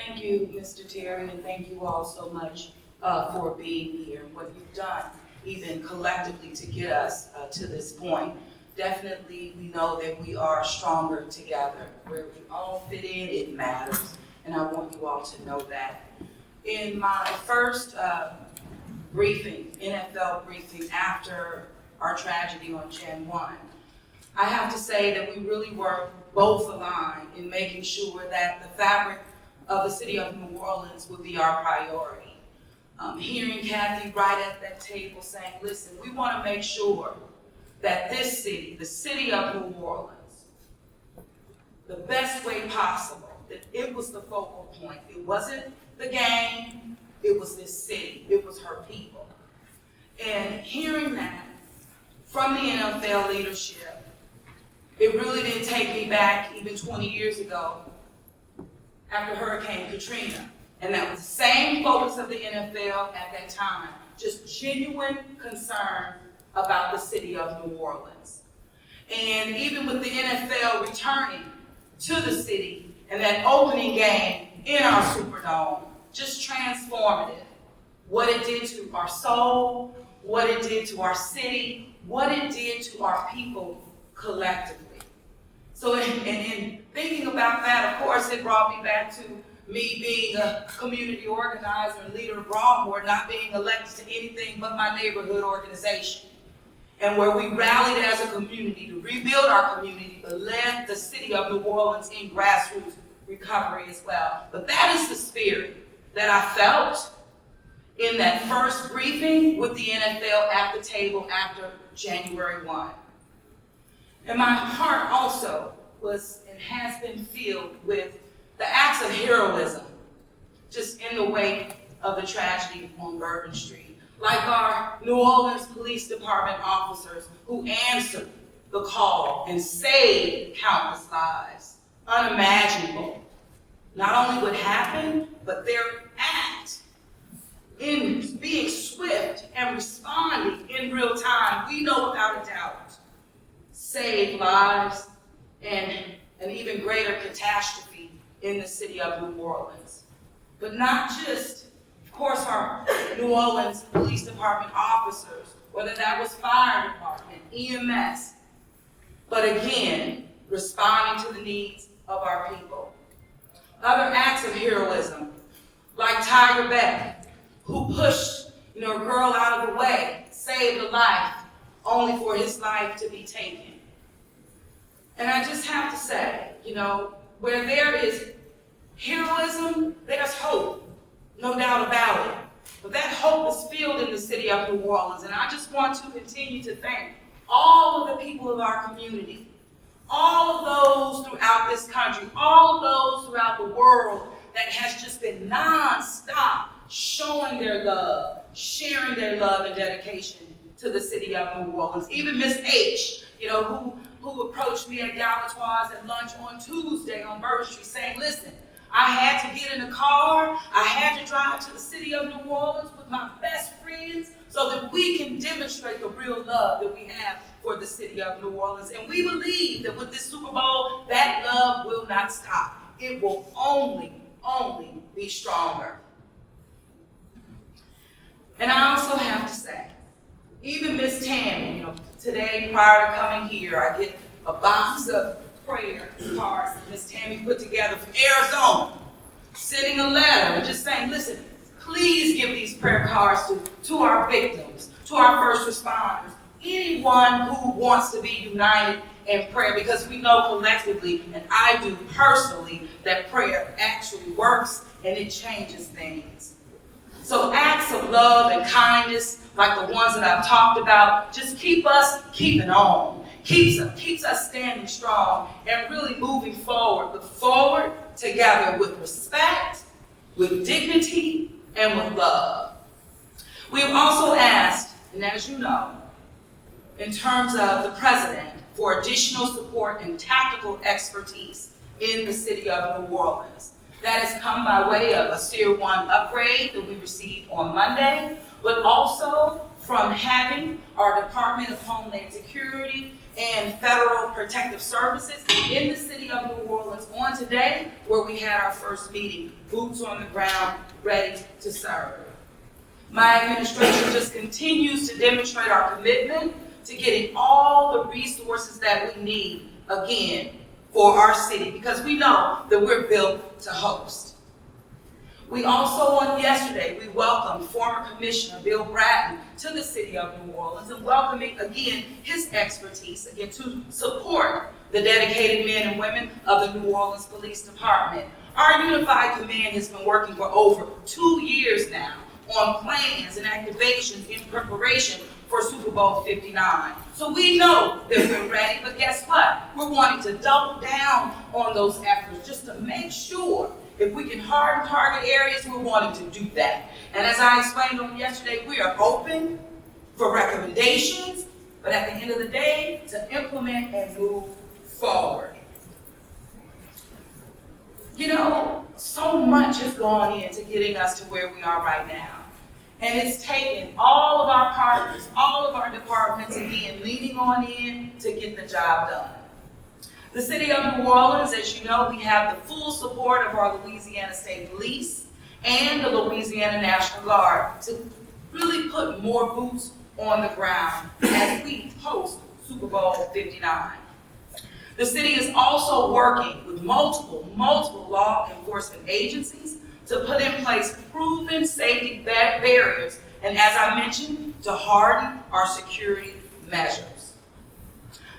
Thank you, Mr. Terry, and thank you all so much for being here. What you've done, even collectively, to get us to this point. Definitely, we know that we are stronger together. Where we all fit in, it matters, and I want you all to know that. In my first briefing, NFL briefing, after our tragedy on Jan 1, I have to say that we really were both aligned in making sure that the fabric of the city of New Orleans would be our priority. Hearing Kathy right at that table saying, listen, we want to make sure that this city, the city of New Orleans, the best way possible, that it was the focal point. It wasn't the game, it was this city, it was her people. And hearing that from the NFL leadership, it really didn't take me back even 20 years ago after Hurricane Katrina. And that was the same focus of the NFL at that time, just genuine concern about the city of New Orleans. And even with the NFL returning to the city and that opening game in our Superdome, just transformative. What it did to our soul, what it did to our city, what it did to our people collectively. So in thinking about that, of course, it brought me back to me being a community organizer and leader of Broadmoor, not being elected to anything but my neighborhood organization. And where we rallied as a community to rebuild our community, but led the city of New Orleans in grassroots recovery as well. But that is the spirit that I felt in that first briefing with the NFL at the table after January 1. And my heart also was and has been filled with the acts of heroism just in the wake of the tragedy on Bourbon Street. Like our New Orleans Police Department officers who answered the call and saved countless lives. Unimaginable. Not only what happened, but their act in being swift and responding in real time, we know without a doubt, saved lives and an even greater catastrophe in the city of New Orleans. But not just, of course, our New Orleans Police Department officers, whether that was fire department, EMS, but again, responding to the needs of our people. Other acts of heroism, like Tiger Beck, who pushed a girl out of the way, saved a life, only for his life to be taken. And I just have to say, where there is heroism, there's hope, no doubt about it. But that hope is filled in the city of New Orleans, and I just want to continue to thank all of the people of our community, all of those throughout this country, all of those throughout the world that has just been nonstop showing their love, sharing their love and dedication to the city of New Orleans. Even Miss H, who approached me at Galatoire's at lunch on Tuesday on Bourbon Street saying, listen, I had to get in a car, I had to drive to the city of New Orleans with my best friends so that we can demonstrate the real love that we have for the city of New Orleans. And we believe that with this Super Bowl, that love will not stop. It will only be stronger. And I also have to say, even Miss Tammy, today prior to coming here, I get a box of prayer cards that Miss Tammy put together from Arizona, sending a letter and just saying, listen, please give these prayer cards to our victims, to our first responders, anyone who wants to be united in prayer, because we know collectively, and I do personally, that prayer actually works and it changes things. So acts of love and kindness, like the ones that I've talked about, just keep us keeping on, keeps us standing strong and really moving forward, but forward together with respect, with dignity, and with love. We have also asked, and as you know, in terms of the president, for additional support and tactical expertise in the city of New Orleans. That has come by way of a Tier 1 upgrade that we received on Monday, but also from having our Department of Homeland Security and federal protective services in the city of New Orleans on today, where we had our first meeting, boots on the ground, ready to serve. My administration just continues to demonstrate our commitment to getting all the resources that we need, again, for our city, because we know that we're built to host. We also, on yesterday, we welcomed former Commissioner Bill Bratton to the city of New Orleans, and welcoming, again, his expertise, again, to support the dedicated men and women of the New Orleans Police Department. Our unified command has been working for over 2 years now on plans and activations in preparation for Super Bowl 59. So we know that we're ready, but guess what? We're wanting to double down on those efforts just to make sure if we can harden target areas, we're wanting to do that. And as I explained on yesterday, we are open for recommendations, but at the end of the day, to implement and move forward. You know, so much has gone into getting us to where we are right now. And it's taken all of our partners, all of our departments, again, leaning on in to get the job done. The city of New Orleans, as you know, we have the full support of our Louisiana State Police and the Louisiana National Guard to really put more boots on the ground as we host Super Bowl 59. The city is also working with multiple law enforcement agencies to put in place proven safety barriers, and as I mentioned, to harden our security measures.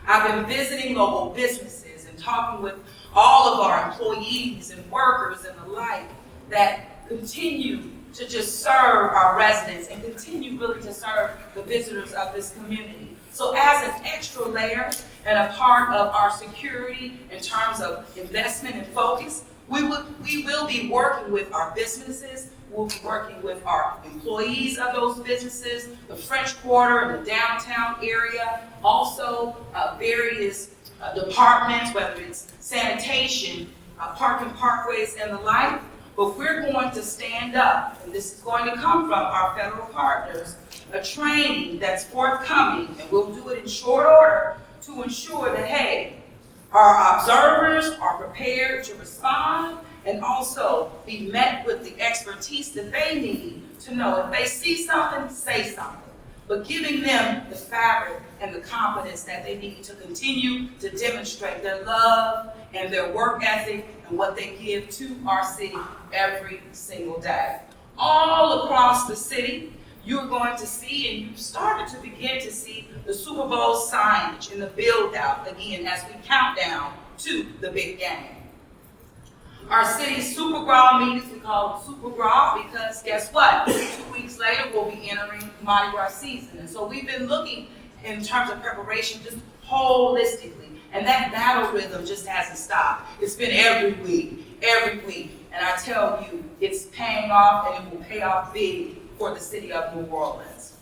I've been visiting local businesses and talking with all of our employees and workers and the like that continue to just serve our residents and continue really to serve the visitors of this community. So as an extra layer and a part of our security in terms of investment and focus, we will be working with our businesses, we'll be working with our employees of those businesses, the French Quarter and the downtown area, also various departments, whether it's sanitation, parking parkways and the like. But we're going to stand up, and this is going to come from our federal partners, a training that's forthcoming, and we'll do it in short order to ensure that, hey, our observers are prepared to respond and also be met with the expertise that they need to know if they see something, say something. But giving them the fabric and the confidence that they need to continue to demonstrate their love and their work ethic and what they give to our city every single day. All across the city, you're going to see, and you've started to begin to see, the Super Bowl signage and the build out, again, as we count down to the big game. Our city's Super Bowl meetings, we call it Super Bowl because guess what? 2 weeks later, we'll be entering Mardi Gras season. And so we've been looking in terms of preparation just holistically. And that battle rhythm just hasn't stopped. It's been every week. And I tell you, it's paying off and it will pay off big for the city of New Orleans.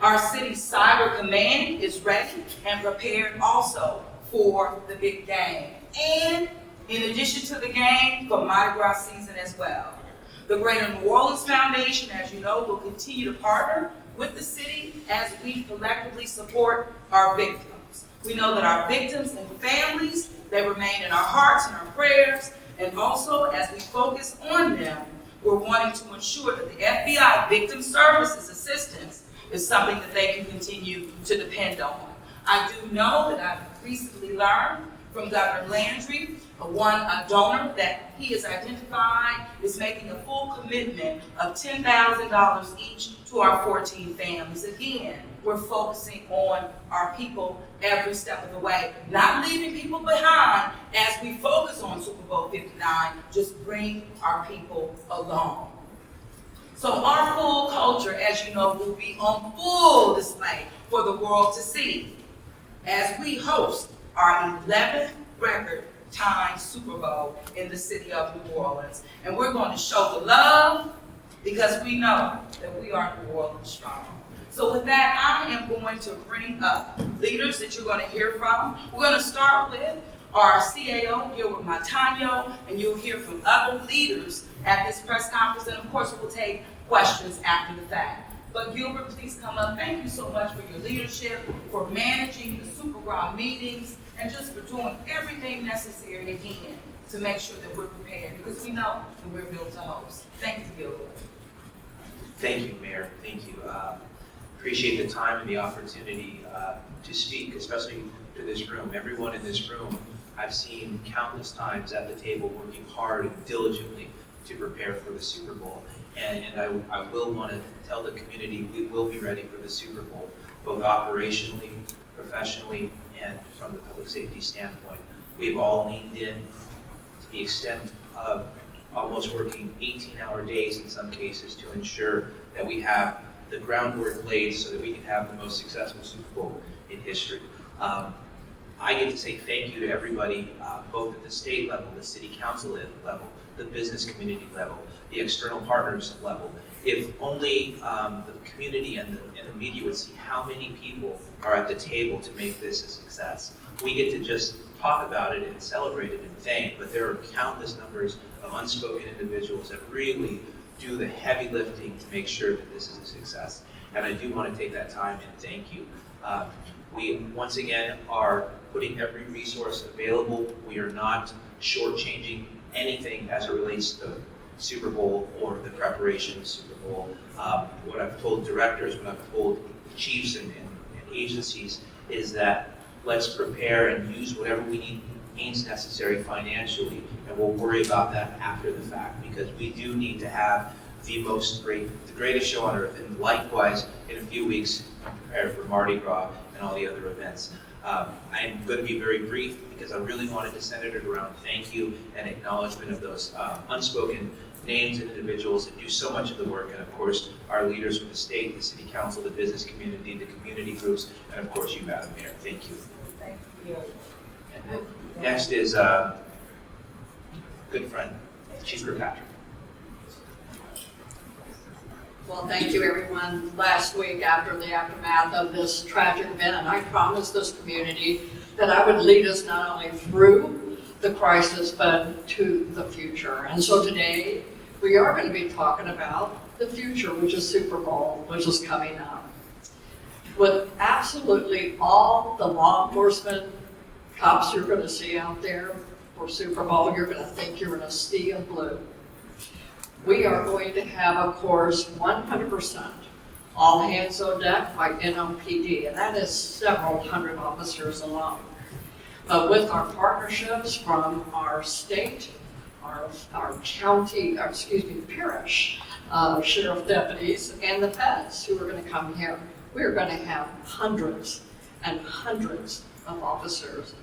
Our city's cyber command is ready and prepared also for the big game. And in addition to the game, for Mardi Gras season as well. The Greater New Orleans Foundation, as you know, will continue to partner with the city as we collectively support our victims. We know that our victims and families, they remain in our hearts and our prayers, and also as we focus on them, we're wanting to ensure that the FBI Victim Services Assistance is something that they can continue to depend on. I do know that I've recently learned from Governor Landry, a donor that he has identified is making a full commitment of $10,000 each to our 14 families. Again, we're focusing on our people every step of the way, not leaving people behind as we focus on Super Bowl 59, just bring our people along. So our full culture, as you know, will be on full display for the world to see as we host our 11th record time Super Bowl in the city of New Orleans. And we're going to show the love because we know that we are New Orleans strong. So with that, I am going to bring up leaders that you're going to hear from. We're going to start with our CAO, Gilbert Montano, and you'll hear from other leaders at this press conference. And of course, we'll take questions after the fact. But Gilbert, please come up. Thank you so much for your leadership, for managing the Superbowl meetings, and just for doing everything necessary again to make sure that we're prepared, because we know that we're built to host. Thank you, Gilbert. Thank you, Mayor. Thank you. Appreciate the time and the opportunity to speak, especially to this room. Everyone in this room I've seen countless times at the table working hard and diligently to prepare for the Super Bowl. And I will want to tell the community we will be ready for the Super Bowl, both operationally, professionally, and from the public safety standpoint. We've all leaned in to the extent of almost working 18-hour days in some cases to ensure that we have the groundwork laid so that we can have the most successful Super Bowl in history. I get to say thank you to everybody, both at the state level, the city council level, the business community level, the external partners level. If only the community and the media would see how many people are at the table to make this a success. We get to just talk about it and celebrate it and thank, but there are countless numbers of unspoken individuals that really do the heavy lifting to make sure that this is a success. And I do want to take that time and thank you. We, once again, are putting every resource available. We are not shortchanging anything as it relates to Super Bowl or the preparation of Super Bowl. What I've told directors, what I've told chiefs and agencies is that let's prepare and use whatever we means necessary financially, and we'll worry about that after the fact, because we do need to have the greatest show on earth, and likewise in a few weeks prepare for Mardi Gras and all the other events. I'm going to be very brief because I really wanted to center it around thank you and acknowledgement of those unspoken names and individuals that do so much of the work, and of course our leaders from the state, the city council, the business community, the community groups, and of course you, Madam Mayor. Thank you. Thank you. And next is good friend, Chief Kirkpatrick. Well, thank you, everyone. Last week, after the aftermath of this tragic event, I promised this community that I would lead us not only through the crisis, but to the future. And so today, we are going to be talking about the future, which is Super Bowl, which is coming up. With absolutely all the law enforcement cops you're going to see out there for Super Bowl, you're going to think you're in a sea of blue. We are going to have, of course, 100% all hands on deck by NOPD, and that is several hundred officers alone. But with our partnerships from our state, our county, parish sheriff deputies, and the feds who are going to come here, we're going to have hundreds and hundreds of officers.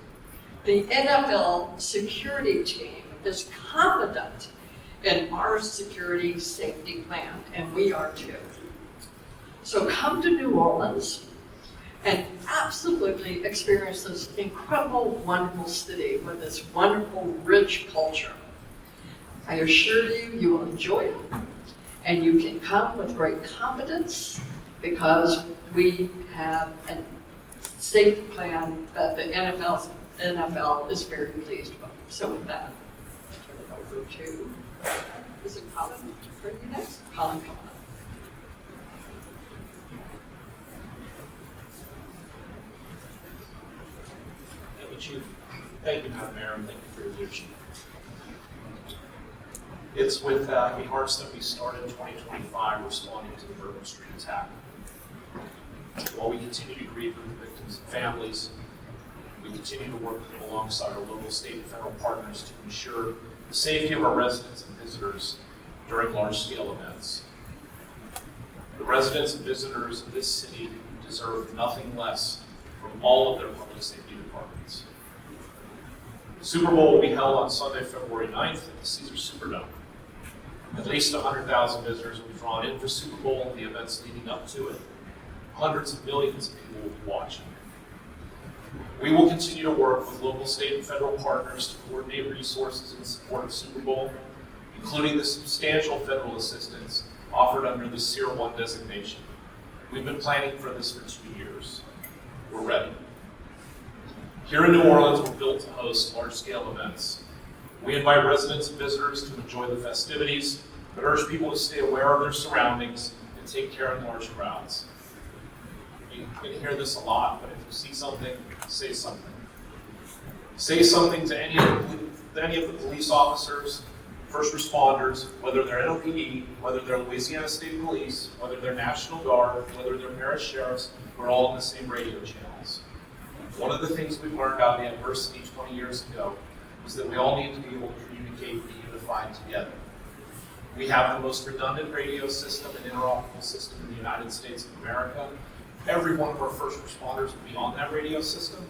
The NFL security team is confident in our security safety plan, and we are too. So come to New Orleans and absolutely experience this incredible, wonderful city with this wonderful, rich culture. I assure you, you will enjoy it, and you can come with great confidence because we have a safety plan that the NFL is very pleased with. So with that, I'll turn it over to, is it Colin? For you next? Colin, come on. Thank you, Madam Mayor, and thank you for your leadership. It's with heavy hearts that we started 2025 responding to the Bourbon Street attack. While we continue to grieve with the victims and families, we continue to work alongside our local, state, and federal partners to ensure the safety of our residents and visitors during large-scale events. The residents and visitors of this city deserve nothing less from all of their public safety departments. The Super Bowl will be held on Sunday, February 9th at the Caesars Superdome. At least 100,000 visitors will be drawn in for Super Bowl and the events leading up to it. Hundreds of millions of people will be watching. We will continue to work with local, state, and federal partners to coordinate resources in support of Super Bowl, including the substantial federal assistance offered under the Tier 1 designation. We've been planning for this for 2 years. We're ready. Here in New Orleans, we're built to host large-scale events. We invite residents and visitors to enjoy the festivities, but urge people to stay aware of their surroundings and and take care in large crowds. You're going to hear this a lot, but if you see something, say something. Say something to any of the police officers, first responders, whether they're NOPD, whether they're Louisiana State Police, whether they're National Guard, whether they're parish sheriffs, we're all in the same radio channels. One of the things we learned out of adversity 20 years ago was that we all need to be able to communicate and be unified together. We have the most redundant radio system and interoperable system in the United States of America. Every one of our first responders will be on that radio system.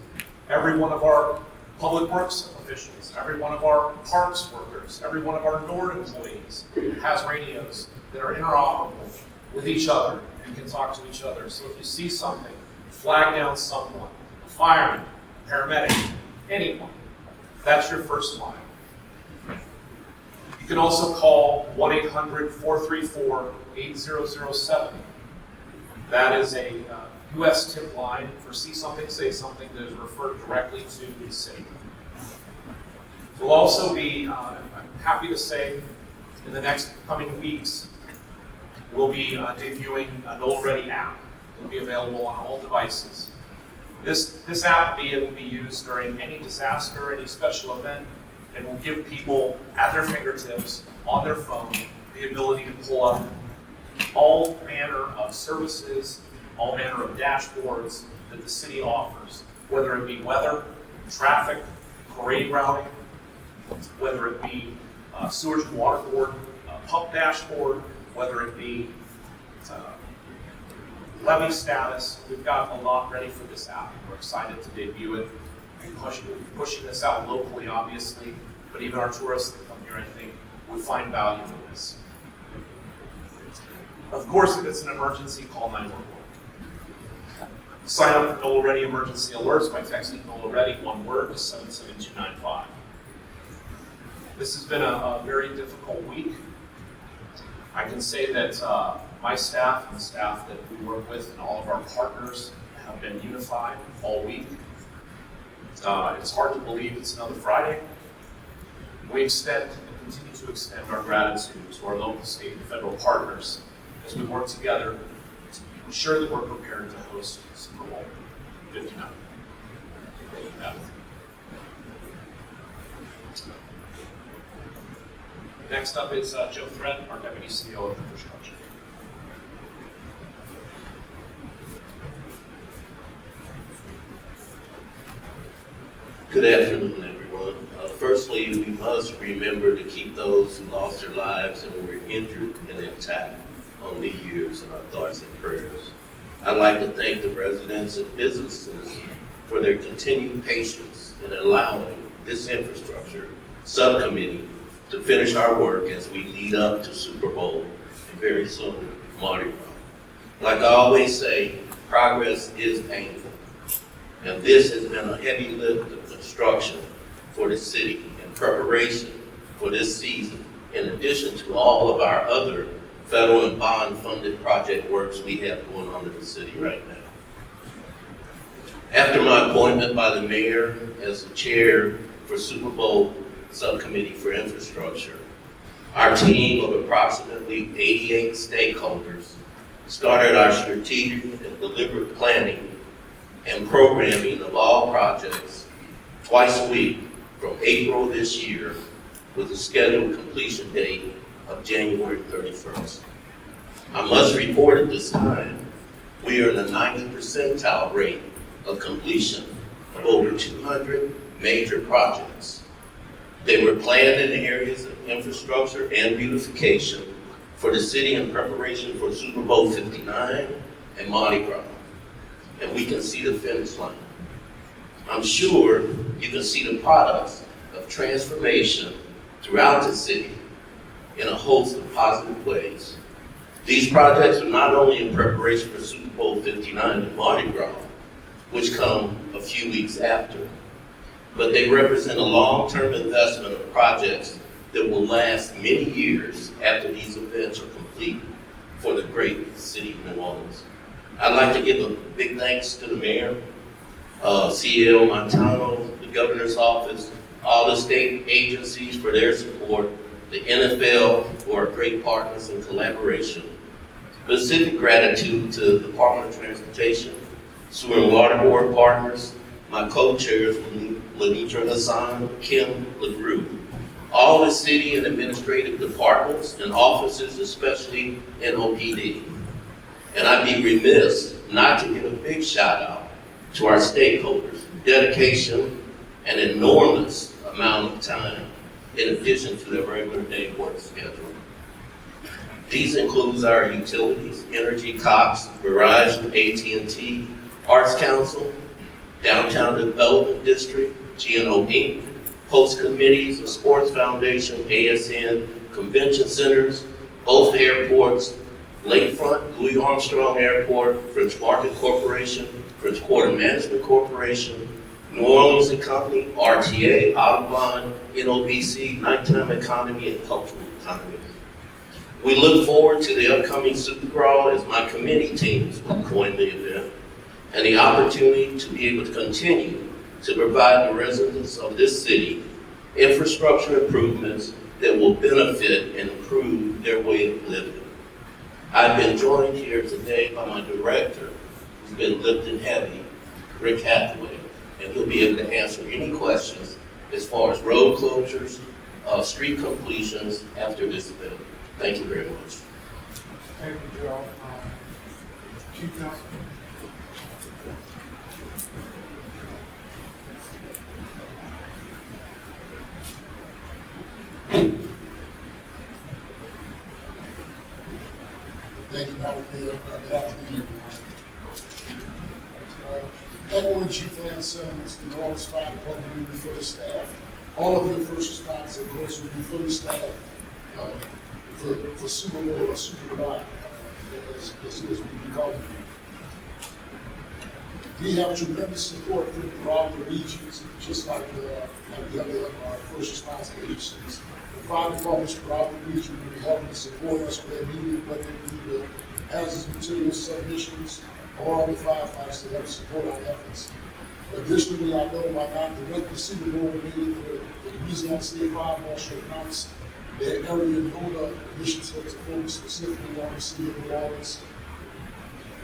Every one of our public works officials, every one of our parks workers, every one of our NORD employees has radios that are interoperable with each other and can talk to each other. So if you see something, flag down someone, a fireman, a paramedic, anyone, that's your first line. You can also call 1-800-434-8007. That is a U.S. tip line for See Something, Say Something that is referred directly to the city. We'll also be, I'm happy to say, in the next coming weeks, we'll be debuting an already app. It'll be available on all devices. This app will be used during any disaster, any special event, and will give people at their fingertips, on their phone, the ability to pull up all manner of services, all manner of dashboards that the city offers, whether it be weather, traffic, parade routing, whether it be sewage and water board, pump dashboard, whether it be levy status. We've got a lot ready for this app. We're excited to debut it. We're pushing this out locally, obviously, but even our tourists that come here, I think, will find value in this. Of course, if it's an emergency, call 911. Sign up for NOLA Ready emergency alerts by texting NOLA Ready, one word, to 77295. This has been a very difficult week. I can say that my staff and the staff that we work with and all of our partners have been unified all week. It's hard to believe it's another Friday. We extend and continue to extend our gratitude to our local, state, and federal partners as we work together to ensure that we're prepared to host Super Bowl 59. Next up is Joe Thread, our Deputy CEO of Infrastructure. Good afternoon, everyone. Firstly, we must remember to keep those who lost their lives and were injured and intact on New Year's in our thoughts and prayers. I'd like to thank the residents and businesses for their continued patience in allowing this infrastructure subcommittee to finish our work as we lead up to Super Bowl and very soon Mardi Gras. Like I always say, progress is painful. And this has been a heavy lift of construction for the city in preparation for this season, in addition to all of our other federal and bond-funded project works we have going on in the city right now. After my appointment by the mayor as the chair for Super Bowl Subcommittee for Infrastructure, our team of approximately 88 stakeholders started our strategic and deliberate planning and programming of all projects twice a week from April this year, with a scheduled completion date of January 31st. I must report at this time, we are in the 90th percentile rate of completion of over 200 major projects. They were planned in the areas of infrastructure and beautification for the city in preparation for Super Bowl 59 and Mardi Gras. And we can see the finish line. I'm sure you can see the products of transformation throughout the city in a host of positive ways. These projects are not only in preparation for Super Bowl 59 and Mardi Gras, which come a few weeks after, but they represent a long-term investment of projects that will last many years after these events are complete for the great city of New Orleans. I'd like to give a big thanks to the mayor, CL Montano, the governor's office, all the state agencies for their support, the NFL for our great partners in collaboration, Specific gratitude to the Department of Transportation, Sewer and Water Board partners, my co-chairs, Lenitra Hassan, Kim LaGrue, all the city and administrative departments and offices, especially NOPD. And I'd be remiss not to give a big shout out to our stakeholders, dedication and enormous amount of time in addition to their regular day work schedule. These includes our utilities, Energy, Cox, Verizon, AT&T, Arts Council, Downtown Development District, GNO Inc., Post Committees, the Sports Foundation, ASN, Convention Centers, both airports, Lakefront, Louis Armstrong Airport, French Market Corporation, French Quarter Management Corporation, New Orleans and Company, RTA, Audubon, NOBC, Nighttime Economy, and Cultural Economy. We look forward to the upcoming Superbowl as my committee teams will join the event and the opportunity to be able to continue to provide the residents of this city infrastructure improvements that will benefit and improve their way of living. I've been joined here today by my director, who's been lifting heavy, Rick Hathaway, and he'll be able to answer any questions as far as road closures, street completions after this event. Thank you very much. Thank you, Joe. Chief Counsel. Thank you, Madam Mayor. Good afternoon, everyone. Echoing Chief Lance Simmons, the New Orleans Fire Department will be fully staffed. All of your first responders, of course, will be fully staffed for Super Bowl or Super Bowl, as soon as we can call it. We have tremendous support throughout the regions, just like the other first response agencies. The fire departments throughout the region will be helping to support us where needed, whether it be the hazardous materials submissions or other firefighters to help support our efforts. Additionally, I know by now the Super Bowl meeting, the Louisiana State Fire Marshal announced their area NOLA initiative to focus specifically on the city of New Orleans.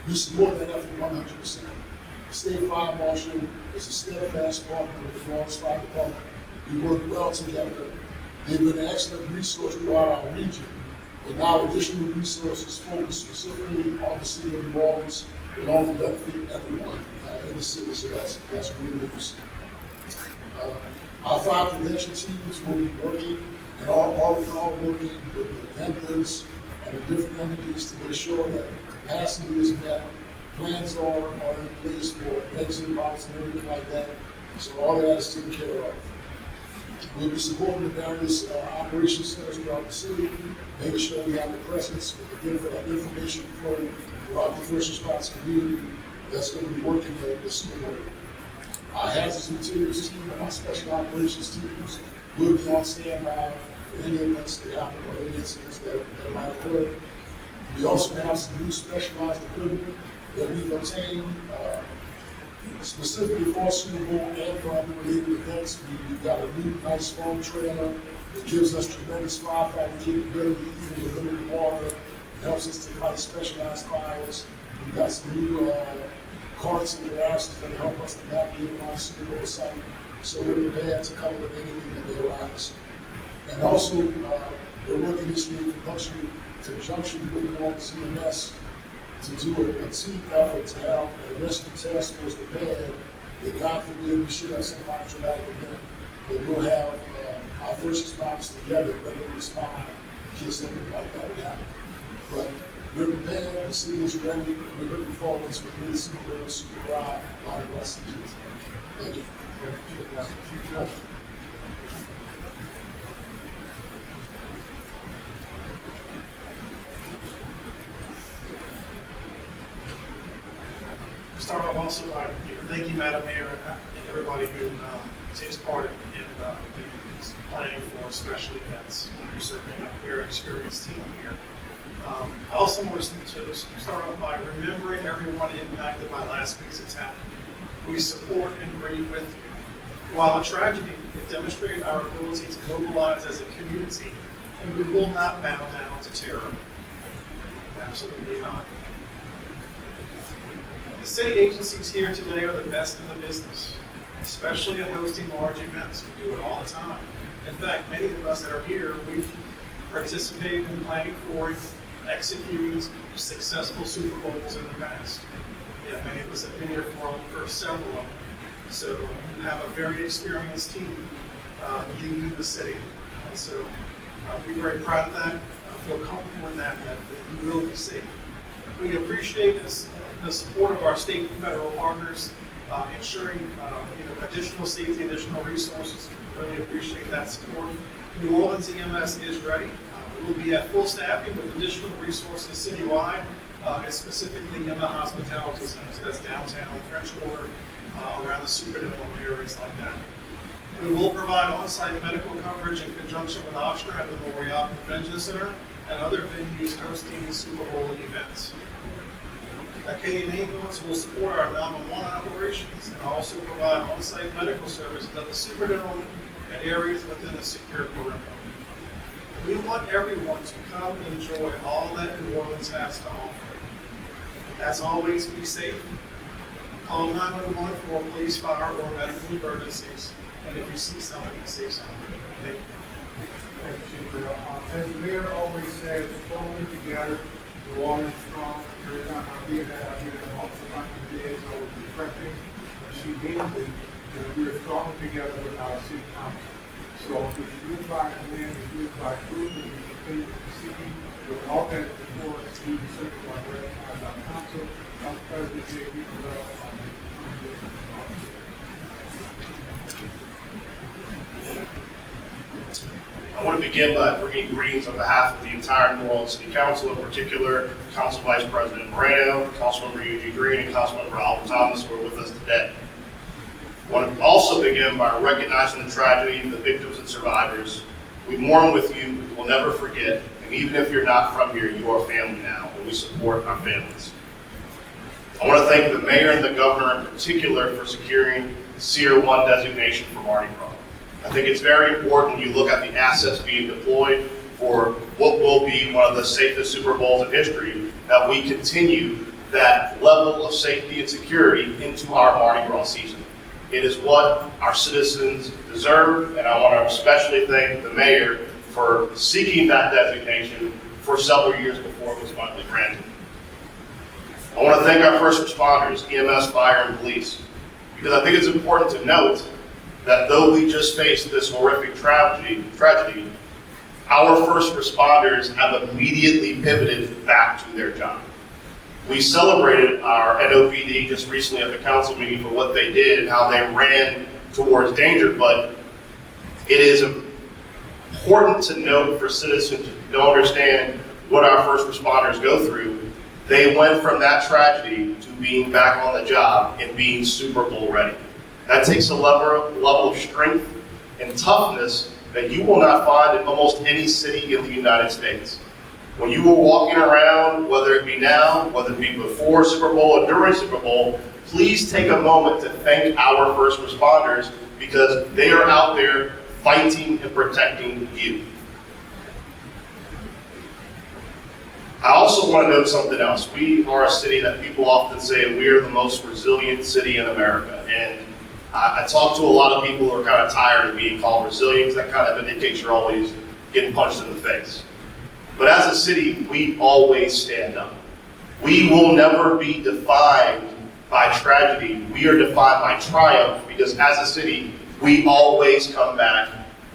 We support that effort 100%. The State Fire Marshal is a steadfast partner with the New Orleans Fire Department. We work well together. They've been an excellent resource throughout our region, but now additional resources focus specifically on the city of New Orleans will only benefit everyone in the city, so that's good news. Our fire prevention teams will be working and all working with the vendors and the different entities to make sure that capacity is met, plans are in place for exit routes and everything like that, so all that is taken care of. We'll be supporting the various operations centers throughout the city, making sure we have the presence with the benefit of information flow throughout the first response community that's going to be working the Super Bowl. Our hazardous materials team and our special operations teams will be on standby for any events that happen or any incidents that might occur. We also have some new specialized equipment that we've obtained specifically for Super Bowl and for other related events. We've got a new nice foam trailer that gives us tremendous firefighting capability, even with limited water. It helps us to fight specialized fires. We've got some new carts and garages that help us to navigate around Super Bowl site, so we're prepared to cover anything that may arise. And also, we're working this year in conjunction with the CMS to do a team effort to have a rescue task force prepared that, God forbid, we should have some kind of traumatic event, that we'll have our first responders together, ready to respond in case something like that would happen. But we're prepared, the city is ready, and we're looking forward to a really super ride, a lot of blessings. Thank you. Start off also by thank you, Madam Mayor, and everybody who takes part in planning for special events. You're certainly a very experienced team here. I also want to start off by remembering everyone impacted by last week's attack. We support and grieve with you. While a tragedy, it demonstrated our ability to mobilize as a community, and we will not bow down to terror. Absolutely not. The city agencies here today are the best in the business, especially at hosting large events. We do it all the time. In fact, many of us that are here, we've participated in planning for, executing successful Super Bowls in the past. Yeah, many of us have been here for several of them. So we have a very experienced team leading the city. And so we're very proud of that. I feel comfortable in that we will be safe. We appreciate the support of our state and federal partners, ensuring additional safety, additional resources. Really appreciate that support. New Orleans EMS is ready. We'll be at full staffing with additional resources citywide, and specifically in the hospitality centers. That's downtown, French Quarter, around the Superdome areas like that. We will provide on-site medical coverage in conjunction with Ochsner at the L'Oreal Convention Center and other venues hosting the Super Bowl events. Canadian Ambulance will support our 911 operations and also provide on-site medical services at the Superdome and areas within the secure perimeter. We want everyone to come and enjoy all that New Orleans has to offer. As always, be safe. Call 911 for police, fire, or medical emergencies. And if you see somebody, say something. Thank you. Thank you, Chief. As the mayor always says, following together, New Orleans strong. Every time I hear that, I hear that also like the day is always refreshing. She means it, and we're strong together with our city council. So if you do by command, if you do by group, and you continue to see with all that support, we certainly want to recognize our council, our president, J.B. I want to begin by bringing greetings on behalf of the entire New Orleans City Council, in particular, Council Vice President Moreno, Councilmember Eugene Green, and Councilmember Alvin Thomas, who are with us today. I want to also begin by recognizing the tragedy of the victims and survivors. We mourn with you, we will never forget, and even if you're not from here, you are family now, and we support our families. I want to thank the mayor and the governor in particular for securing the Tier 1 designation for Mardi Gras. I think it's very important when you look at the assets being deployed for what will be one of the safest Super Bowls in history, that we continue that level of safety and security into our Mardi Gras season. It is what our citizens deserve, and I want to especially thank the mayor for seeking that designation for several years before it was finally granted. I want to thank our first responders, EMS, fire, and police, because I think it's important to note that though we just faced this horrific tragedy, our first responders have immediately pivoted back to their job. We celebrated our NOPD just recently at the council meeting for what they did and how they ran towards danger, but it is important to note for citizens to understand what our first responders go through. They went from that tragedy to being back on the job and being Super Bowl ready. That takes a level of strength and toughness that you will not find in almost any city in the United States. When you were walking around, whether it be now, whether it be before Super Bowl or during Super Bowl, please take a moment to thank our first responders because they are out there fighting and protecting you. I also want to note something else. We are a city that people often say we are the most resilient city in America. And I talk to a lot of people who are kind of tired of being called resilient. That kind of indicates you're always getting punched in the face. But as a city, we always stand up. We will never be defined by tragedy. We are defined by triumph because as a city, we always come back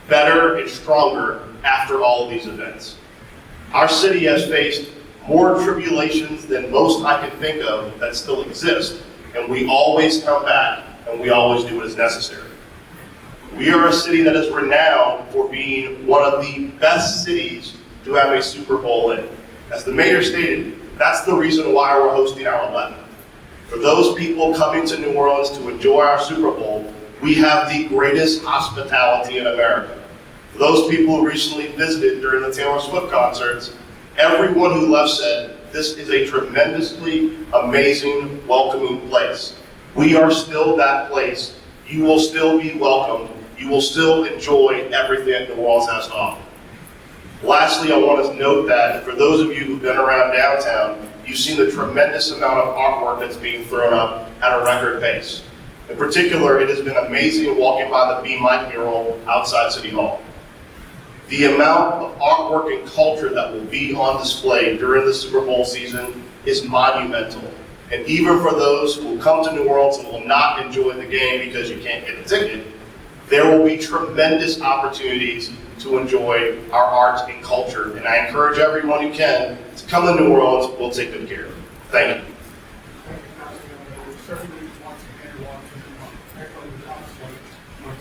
better and stronger after all of these events. Our city has faced more tribulations than most I can think of that still exist, and we always come back and we always do what is necessary. We are a city that is renowned for being one of the best cities to have a Super Bowl in. As the mayor stated, that's the reason why we're hosting our 11th. For those people coming to New Orleans to enjoy our Super Bowl, we have the greatest hospitality in America. For those people who recently visited during the Taylor Swift concerts, everyone who left said, this is a tremendously amazing, welcoming place. We are still that place. You will still be welcomed. You will still enjoy everything that New Orleans has to offer. Lastly, I want to note that for those of you who've been around downtown, you've seen the tremendous amount of artwork that's being thrown up at a record pace. In particular, it has been amazing walking by the Be Mike mural outside City Hall. The amount of artwork and culture that will be on display during the Super Bowl season is monumental. And even for those who will come to New Orleans and will not enjoy the game because you can't get a ticket, there will be tremendous opportunities to enjoy our arts and culture. And I encourage everyone who can to come to New Orleans. We'll take good care of it. Thank you. Thank you, Councilman. We certainly once again want to echo the Councilman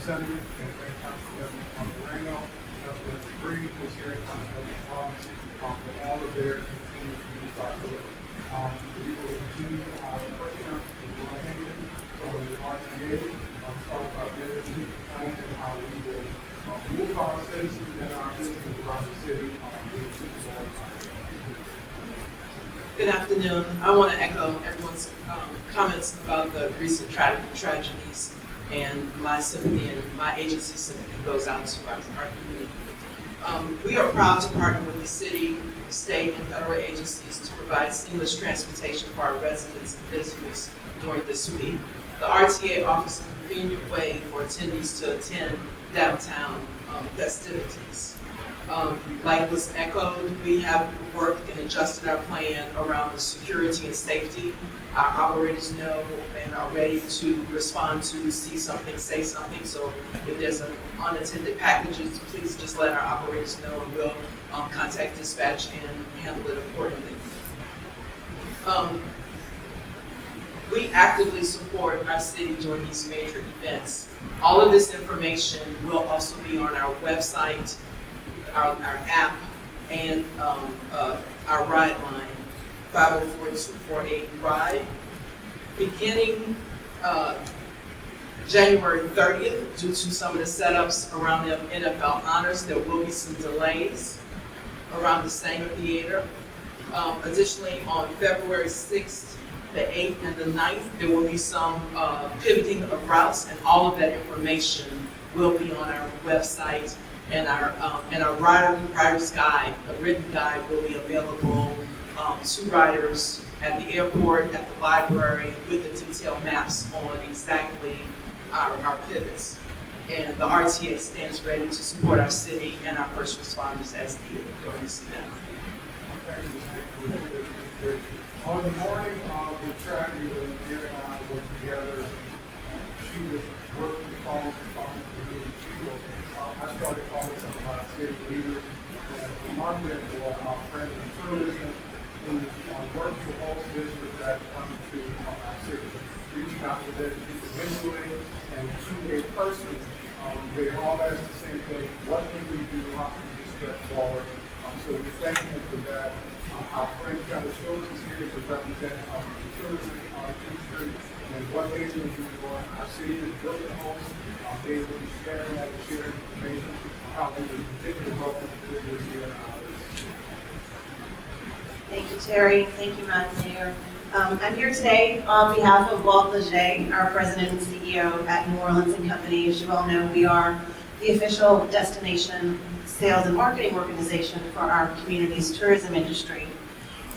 sentiment and thank Councilman Moreno, Councilman Green, who's here, Councilman Thomas, for all of their continued community support. We will continue our working so the RTA, start our business and how we will move our citizens and our business around the city. Good afternoon. I want to echo everyone's comments about the recent tragedies, and my sympathy and my agency's sympathy goes out to our community. We are proud to partner with the city, state, and federal agencies to provide seamless transportation for our residents and visitors during this week. The RTA offers a convenient way for attendees to attend downtown festivities. Like was echoed, we have worked and adjusted our plan around the security and safety. Our operators know and are ready to respond to see something, say something. So if there's an unattended packages, please just let our operators know and we'll contact dispatch and handle it accordingly. We actively support our city during these major events. All of this information will also be on our website, our app, and our ride line, 504-248-RIDE. Beginning January 30th, due to some of the setups around the NFL honors, there will be some delays around the Sanger Theater. Additionally, on February 6th, the 8th, and the 9th, there will be some pivoting of routes, and all of that information will be on our website. And our rider's guide, a written guide, will be available to riders at the airport, at the library, with the detailed maps on exactly our pivots. And the RTA stands ready to support our city and our first responders as needed during this event. On the morning of the tragedy, when Mary and I were together, she was working the phone to me. I started calling some of our city leaders and marketing for our friends in tourism who work to host visitors that come to our city. Reaching out to them individually and to a person, they all ask the same thing: what can we do? How can we step forward? So we thank them for that. Our friend Kelly Schultz is here to represent our tourism industry and what they do for our city is building homes. They will be sharing that and sharing information on how we will continue to help individuals here in our city. Thank you, Terry. Thank you, Madam Mayor. I'm here today on behalf of Walt Leger, our president and CEO at New Orleans & Company. As you all know, we are the official destination sales and marketing organization for our community's tourism industry.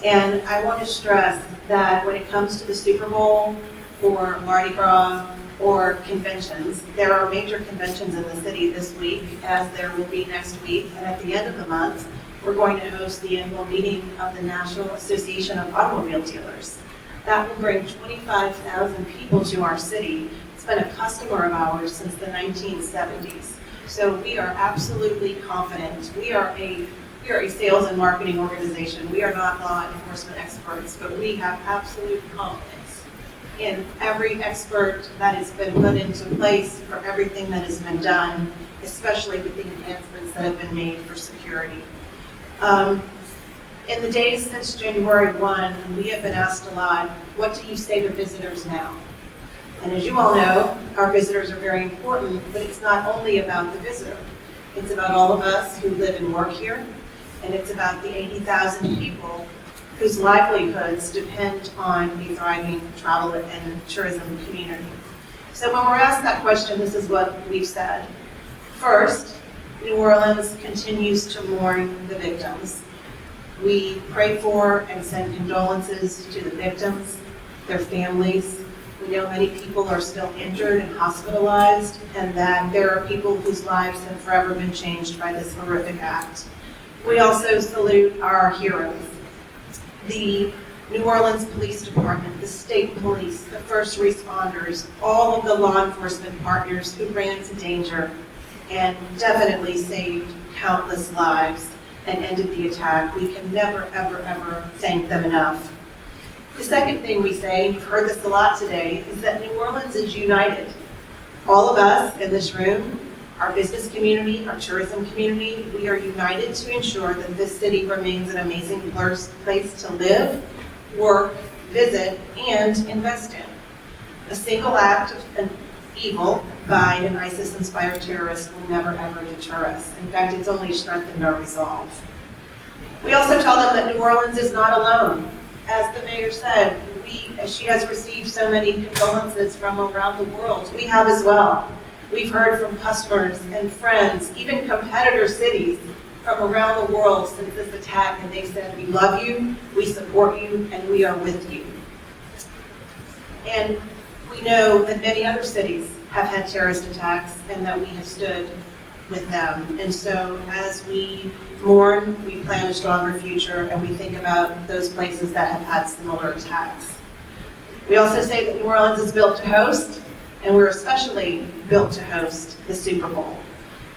And I want to stress that when it comes to the Super Bowl or Mardi Gras or conventions, there are major conventions in the city this week, as there will be next week. And at the end of the month, we're going to host the annual meeting of the National Association of Automobile Dealers. That will bring 25,000 people to our city. It's been a customer of ours since the 1970s. So we are absolutely confident. We are a sales and marketing organization. We are not law enforcement experts, but we have absolute confidence in every expert that has been put into place for everything that has been done, especially with the enhancements that have been made for security. In the days since January 1, we have been asked a lot, what do you say to visitors now? And as you all know, our visitors are very important, but it's not only about the visitor. It's about all of us who live and work here, and it's about the 80,000 people whose livelihoods depend on a thriving travel and tourism community. So when we're asked that question, this is what we've said. First, New Orleans continues to mourn the victims. We pray for and send condolences to the victims, their families. We know many people are still injured and hospitalized, and that there are people whose lives have forever been changed by this horrific act. We also salute our heroes. The New Orleans Police Department, the state police, the first responders, all of the law enforcement partners who ran into danger and definitely saved countless lives and ended the attack. We can never, ever, ever thank them enough. The second thing we say, and you've heard this a lot today, is that New Orleans is united. All of us in this room, our business community, our tourism community, we are united to ensure that this city remains an amazing place to live, work, visit, and invest in. A single act of evil by an ISIS-inspired terrorist will never ever deter us. In fact, it's only strengthened our resolve. We also tell them that New Orleans is not alone. As the mayor said, she has received so many condolences from around the world. We have as well. We've heard from customers and friends, even competitor cities from around the world since this attack, and they've said, we love you, we support you, and we are with you. And we know that many other cities have had terrorist attacks and that we have stood with them. And so as we mourn, we plan a stronger future, and we think about those places that have had similar attacks. We also say that New Orleans is built to host, and we're especially built to host the Super Bowl.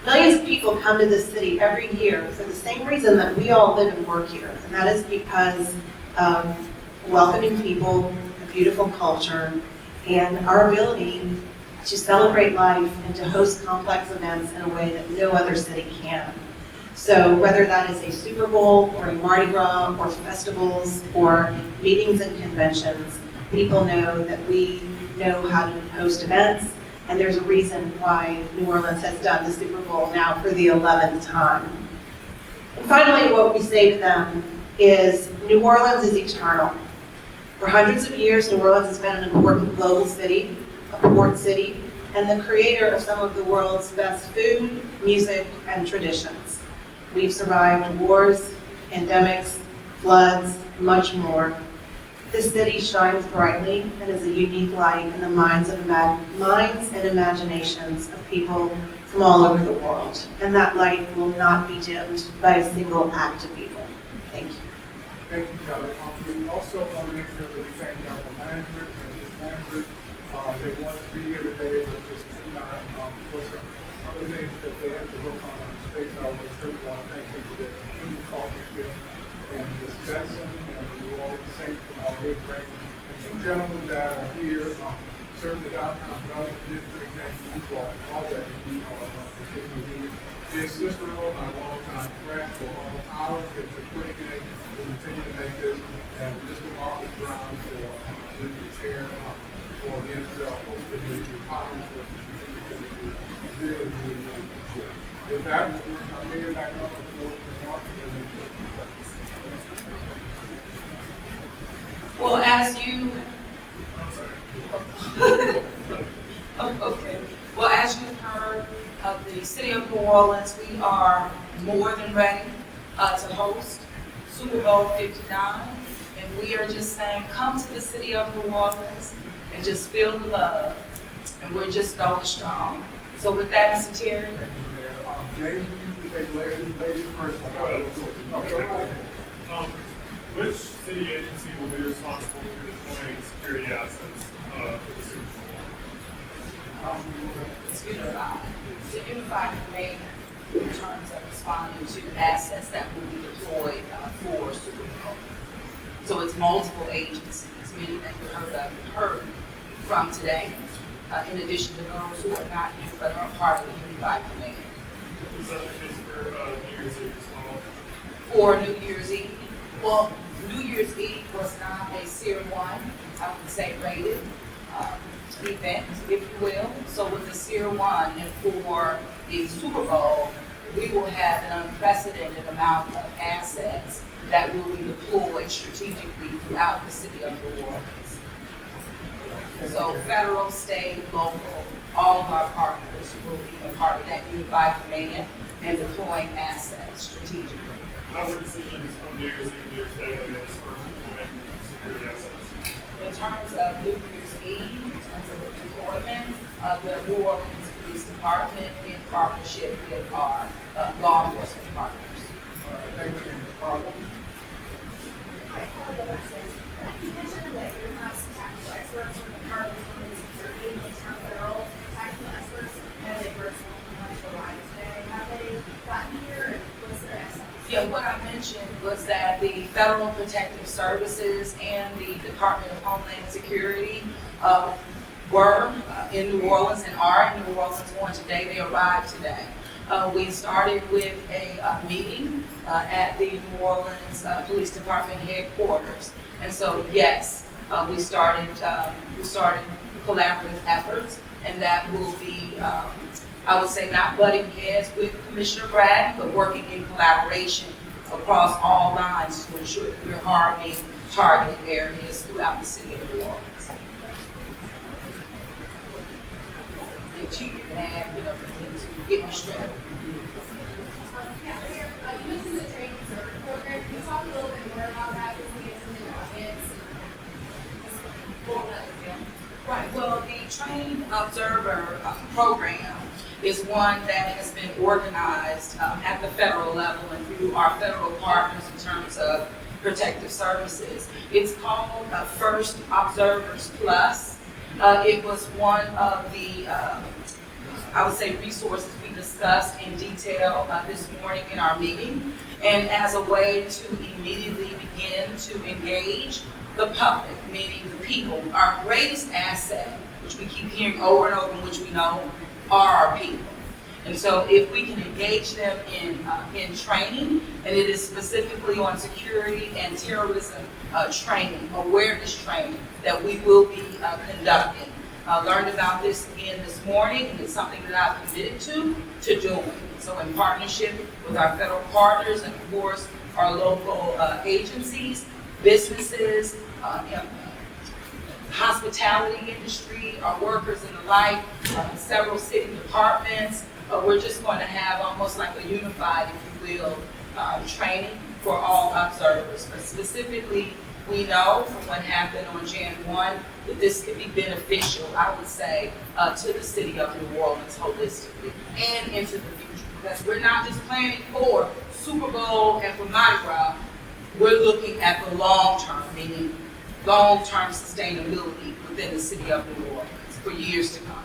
Millions of people come to this city every year for the same reason that we all live and work here, and that is because of welcoming people, a beautiful culture, and our ability to celebrate life and to host complex events in a way that no other city can. So whether that is a Super Bowl or a Mardi Gras or festivals or meetings and conventions, people know that we know how to host events, and there's a reason why New Orleans has done the Super Bowl now for the 11th time. And finally, what we say to them is New Orleans is eternal. For hundreds of years, New Orleans has been an important global city, a port city, and the creator of some of the world's best food, music, and traditions. We've survived wars, pandemics, floods, much more. This city shines brightly and is a unique light in the minds and imaginations of people from all over the world. And that light will not be dimmed by a single act of evil. Thank you. Thank you, Kelly. We also want to make sure that we thank our management and his management. They want to be here today, but just could not. For some other things that they have to work on in the space, I would certainly want to thank them for their human partnership and Ms. Benson and you all the same from our good friends. And some gentlemen that are here, certainly downtown Darling District, thank you for all that you do. Dear sister-in-law, my longtime friend, for all the hours that you're putting in to continue to make this, and Mr. Marcus Brown for the chair for the NFL, for the Congress, for the really, really appreciate. With that, I'm bringing back up the floor to Marcus. Well, as you, okay. Well, as you've heard of the city of New Orleans, we are more than ready to host Super Bowl 59, and we are just saying, come to the city of New Orleans and just feel the love, and we're just going strong. So with that, Mr. Terry. James, you take ladies first. Which city agency will be responsible for deploying security assets for the Super Bowl? It's unified. It's a unified command in terms of responding to assets that will be deployed for Super Bowl. So it's multiple agencies, many that you've heard from today, in addition to those who are not here but are part of the unified command. Is that the case for New Year's Eve as well? For New Year's Eve, well, New Year's Eve was not a Tier 1, I would say rated event, if you will. So with the Tier 1 and for the Super Bowl, we will have an unprecedented amount of assets that will be deployed strategically throughout the city of New Orleans. So federal, state, local, all of our partners will be a part of that unified command. and deploying assets strategically. How are decisions on New Year's Eve, New Year's Day, and then for security assets? In terms of New Year's Eve, in terms of the deployment of the New Orleans Police Department in partnership with our law enforcement partners. Thank you. Problem? You mentioned that you're not tactical experts in the Department of Homeland Security, but some federal tactical experts, and they were on the line today. Have they gotten here, and what's their access? Yeah, what I mentioned was that the Federal Protective Services and the Department of Homeland Security were in New Orleans and are in New Orleans on today. They arrived today. We started with a meeting at the New Orleans Police Department headquarters. And so, yes, we started collaborative efforts, and that will be, I would say, not butting heads with Commissioner Bragg, but working in collaboration across all lines to ensure that we're harming targeted areas throughout the city of New Orleans. If you can add, to get me straight. Yeah, you mentioned the training service program. Can you talk a little bit more about that? Just to get some new audience. Right, well, the Trained Observer program is one that has been organized at the federal level and through our federal partners in terms of protective services. It's called First Observers Plus. It was one of the, I would say, resources we discussed in detail this morning in our meeting. And as a way to immediately begin to engage the public, meaning the people, our greatest asset, which we keep hearing over and over, and which we know are our people. And so if we can engage them in training, and it is specifically on security and terrorism training, awareness training that we will be conducting. I learned about this again this morning, and it's something that I've committed to doing. So in partnership with our federal partners and of course our local agencies, businesses, hospitality industry, our workers and the like, several city departments. We're just going to have almost like a unified, if you will, training for all observers. But specifically, we know from what happened on Jan 1 that this could be beneficial, I would say, to the city of New Orleans holistically and into the future. Because we're not just planning for Super Bowl and for Mardi Gras, we're looking at the long term, meaning long-term sustainability within the city of New Orleans for years to come.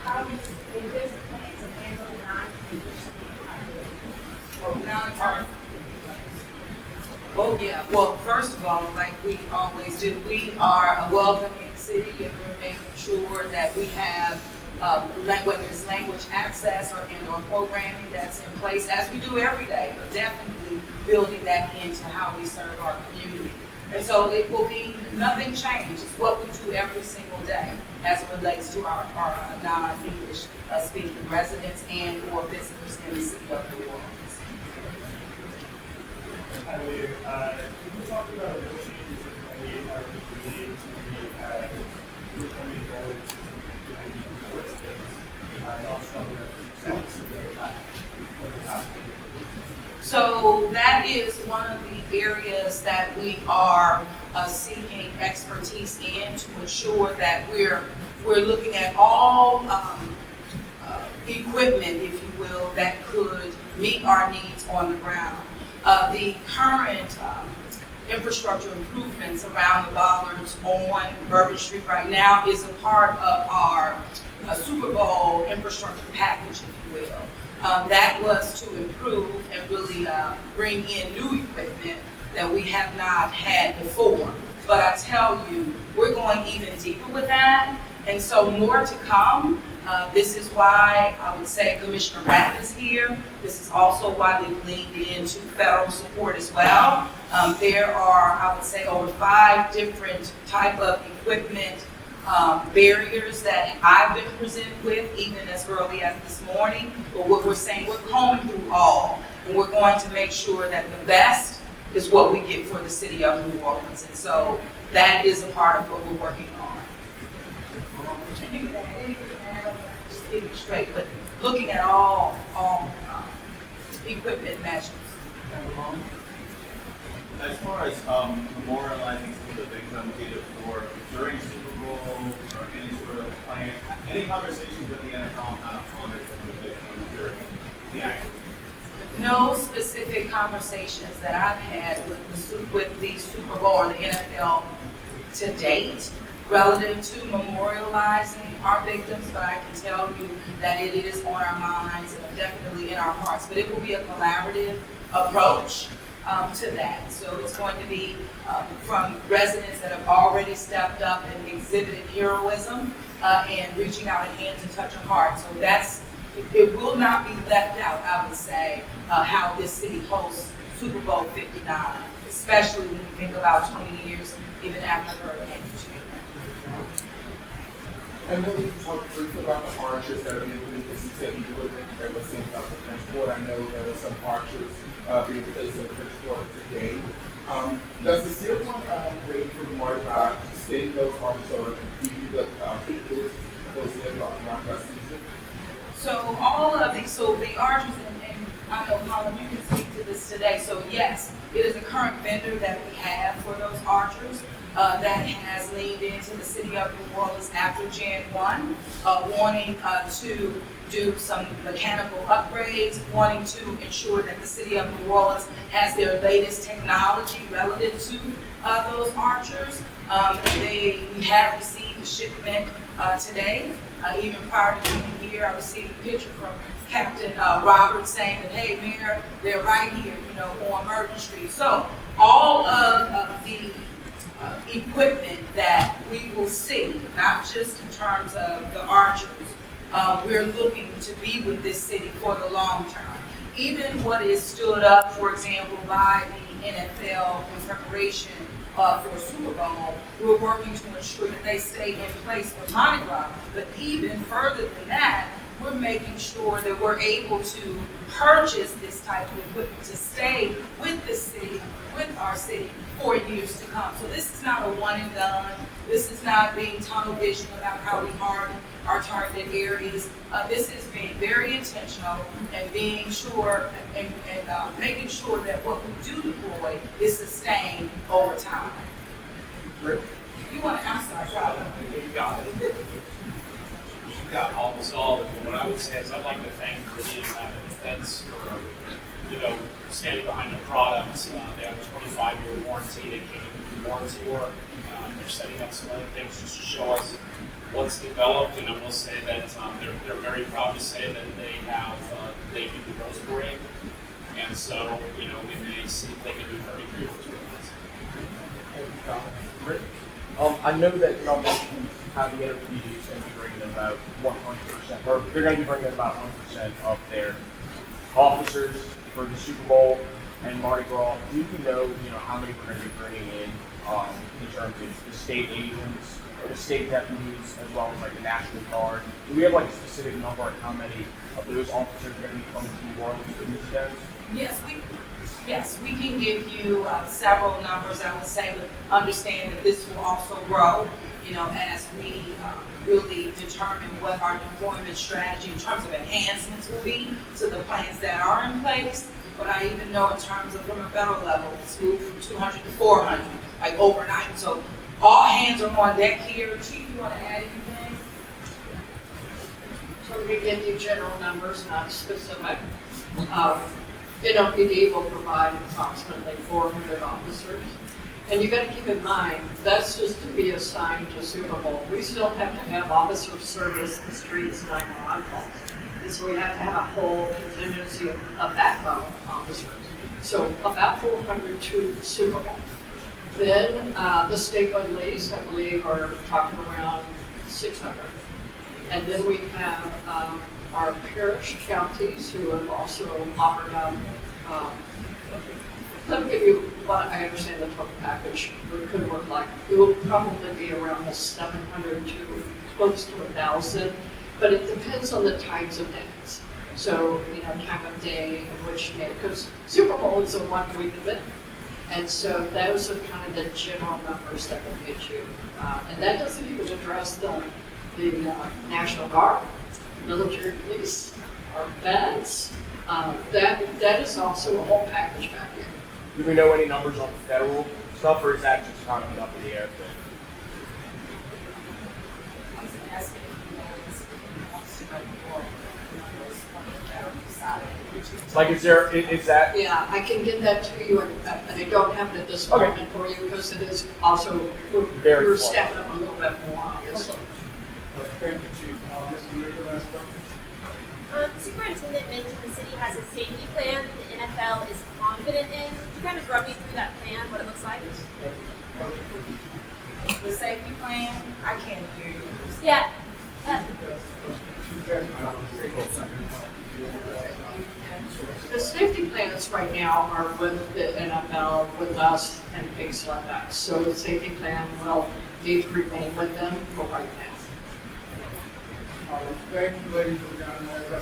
How do you envision plans to handle non-traditional? Oh, yeah. Well, first of all, like we always do, we are a welcoming city, and we're making sure that we have, whether it's language access or programming that's in place, as we do every day, but definitely building that into how we serve our community. And so it will be nothing changed. It's what we do every single day as it relates to our non-English speaking residents and or visitors in the city of New Orleans. Hi, Mayor. Can you talk about what changes that we are doing to coming forward So that is one of the areas that we are seeking expertise in to ensure that we're looking at all equipment, if you will, that could meet our needs on the ground. The current infrastructure improvements around the bollards on Bourbon Street right now is a part of our Super Bowl infrastructure package, if you will. That was to improve and really bring in new equipment that we have not had before. But I tell you, we're going even deeper with that, and so more to come. This is why I would say Commissioner Rapp is here. This is also why we've leaned into federal support as well. There are, I would say, over 5 different type of equipment barriers that I've been presented with, even as early as this morning. But what we're saying, we're combing through all, and we're going to make sure that the best is what we get for the city of New Orleans. And so that is a part of what we're working on. Just getting it straight, but looking at all equipment measures. As far as memorializing some of the victims either for during Super Bowl or any sort of plan, any conversations with the NFL kind of honored some of the victims during the action? No specific conversations that I've had with the Super Bowl or the NFL to date relative to memorializing our victims, but I can tell you that it is on our minds and definitely in our hearts. But it will be a collaborative approach to that. So it's going to be from residents that have already stepped up and exhibited heroism and reaching out a hand to touch a heart. So it will not be left out, I would say, how this city hosts Super Bowl 59, especially when you think about 20 years even after Hurricane Katrina. I know that you talked briefly about the hardships that are being put because you said you were there was things about the French Court. I know there were some hardships being placed in the French Court today. Does the city want to wait for the Mardi Gras to state those hardships or continue the those around that season? So all of these, so the archers, and I know Colin, you can speak to this today. So yes, it is a current vendor that we have for those archers. That has leaned into the city of New Orleans after Jan 1, wanting to do some mechanical upgrades, wanting to ensure that the city of New Orleans has their latest technology relative to those archers. We have received a shipment today. Even prior to being here, I received a picture from Captain Robert saying that, hey, Mayor, they're right here, on Murden Street. So all of the equipment that we will see, not just in terms of the archers, we're looking to be with this city for the long term. Even what is stood up, for example, by the NFL in preparation for Super Bowl, we're working to ensure that they stay in place for Mardi Gras. But even further than that, we're making sure that we're able to purchase this type of equipment to stay with the city, with our city, for years to come. So this is not a one and done. This is not being tunnel vision about how we harden our targeted areas. This is being very intentional and being sure and making sure that what we do deploy is sustained over time. Rick? You want to answer our problem? You got it. You got almost all of it. What I would say is I'd like to thank the defense for, standing behind the products. They have a 25-year warranty. They came with the warranty work. They're setting up some other things just to show us what's developed, and I will say that they're very proud to say that they do the rose parade, and so we may see if they can do very beautiful with us. I know that y'all mentioned how the NFPD is going to be bringing about 100%, or they're going to be bringing about 100% of their officers for the Super Bowl and Mardi Gras. Do you know how many we're going to be bringing in terms of the state agents or the state deputies, as well as like the National Guard? Do we have like a specific number on how many of those officers are going to be coming to New Orleans for these events? Yes, we can give you several numbers, I would say, but understand that this will also grow, as we really determine what our deployment strategy in terms of enhancements will be to the plans that are in place. But I even know in terms of from a federal level, it's moved from 200 to 400, like overnight. So all hands are on deck here. Chief, you want to add anything? So we give you general numbers, not specific. NOPD will provide approximately 400 officers. And you got to keep in mind, that's just to be assigned to Super Bowl. We still have to have officer service the streets 911 calls. And so we have to have a whole contingency of backbone officers. So about 400 to Super Bowl. Then the state police, I believe, are talking around 600. And then we have our parish counties who have also offered up Let me give you what I understand the total package could look like. It will probably be around the 700 to close to 1,000, but it depends on the types of days. So, time of day and which day, because Super Bowl is a 1 week event. And so those are kind of the general numbers that will get you. And that doesn't even address the National Guard, military police, our vets. That is also a whole package back here. Do we know any numbers on the federal stuff, or is that just kind of an up in the air thing? Like, is that? Yeah, I can get that to you, and I don't have it at this Okay. moment for you, because it is also, Very we're far. stepping up a little bit more, obviously. Thank you, Chief. Mr. Mayor, last question. The superintendent mentioned the city has a safety plan that the NFL is confident in. Could you kind of run me through that plan, what it looks like? The safety plan, I can't hear you. Yeah. The safety plans right now are with the NFL, with us, and things like that. So the safety plan will need to remain with them for right now. Thank you, ladies and gentlemen. As I